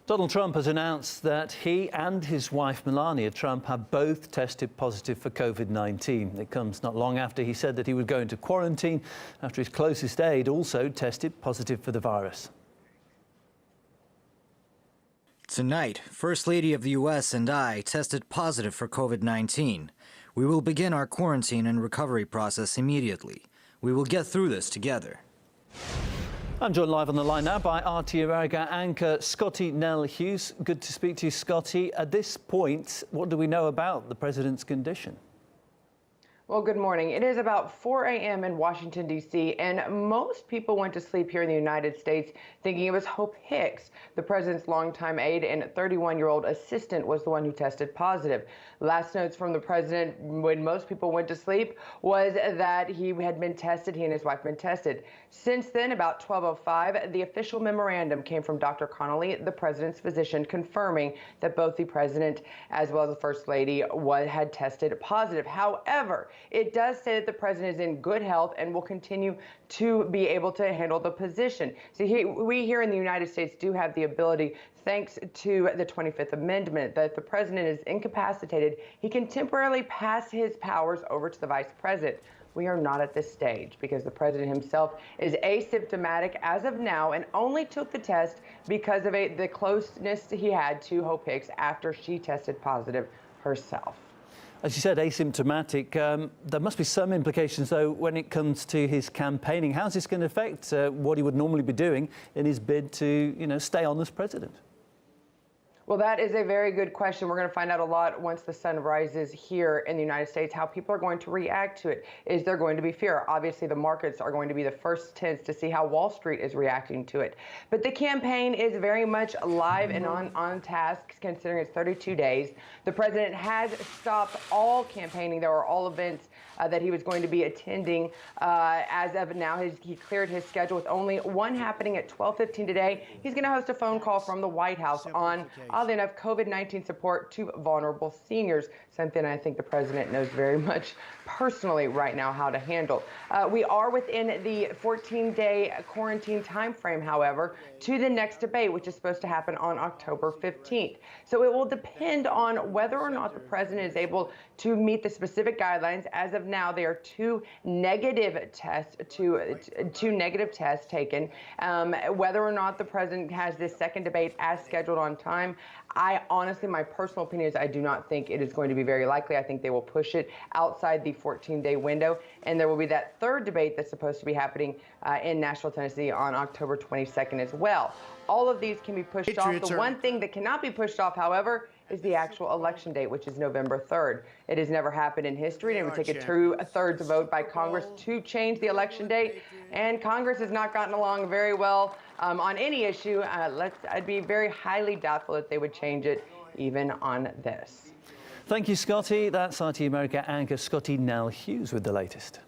Donald Trump has announced that he and his wife Melania Trump have both tested positive for COVID-19. It comes not long after he said that he would go into quarantine after his closest aide also tested positive for the virus. Tonight, First Lady of the U.S. and I tested positive for COVID-19. We will begin our quarantine and recovery process immediately. We will get through this together. I'm joined live on the line now by RT America anchor Scottie Nell Hughes. Good to speak to you, Scottie. At this point, what do we know about the president's condition? Well, good morning. It is about 4 a.m. in Washington, D.C., and most people went to sleep here in the United States thinking it was Hope Hicks, the president's longtime aide and 31-year-old assistant, was the one who tested positive. Last notes from the president when most people went to sleep was that he had been tested, he and his wife had been tested. Since then, about 12:05, the official memorandum came from Dr. Connolly, the president's physician, confirming that both the president as well as the first lady had tested positive. However, it does say that the president is in good health and will continue to be able to handle the position. So we here in the United States do have the ability, thanks to the 25th Amendment, that if the president is incapacitated, he can temporarily pass his powers over to the vice president. We are not at this stage because the president himself is asymptomatic as of now and only took the test because of the closeness he had to Hope Hicks after she tested positive herself. As you said, asymptomatic. There must be some implications, though, when it comes to his campaigning. How's this going to affect what he would normally be doing in his bid to, stay on as president? Well, that is a very good question. We're going to find out a lot once the sun rises here in the United States, how people are going to react to it. Is there going to be fear? Obviously, the markets are going to be the first tents to see how Wall Street is reacting to it. But the campaign is very much live and on task, considering it's 32 days. The president has stopped all campaigning. There are all events that he was going to be attending. As of now, he cleared his schedule with only one happening at 12:15 today. He's going to host a phone call from the White House on, oddly enough, COVID-19 support to vulnerable seniors, something I think the president knows very much personally right now how to handle. We are within the 14-day quarantine time frame, however, to the next debate, which is supposed to happen on October 15th. So it will depend on whether or not the president is able to meet the specific guidelines. As of now, there are two negative tests taken. Whether or not the president has this second debate as scheduled on time, I honestly, my personal opinion is I do not think it is going to be very likely. I think they will push it outside the 14-day window, and there will be that third debate that's supposed to be happening in Nashville, Tennessee on October 22nd as well. All of these can be pushed off. The one thing that cannot be pushed off, however, is the actual election date, which is November 3rd. It has never happened in history, and it would take a 2/3 vote by Congress to change the election date, and Congress has not gotten along very well on any issue. I'd be very highly doubtful that they would change it even on this. Thank you, Scottie. That's RT America anchor Scottie Nell Hughes with the latest.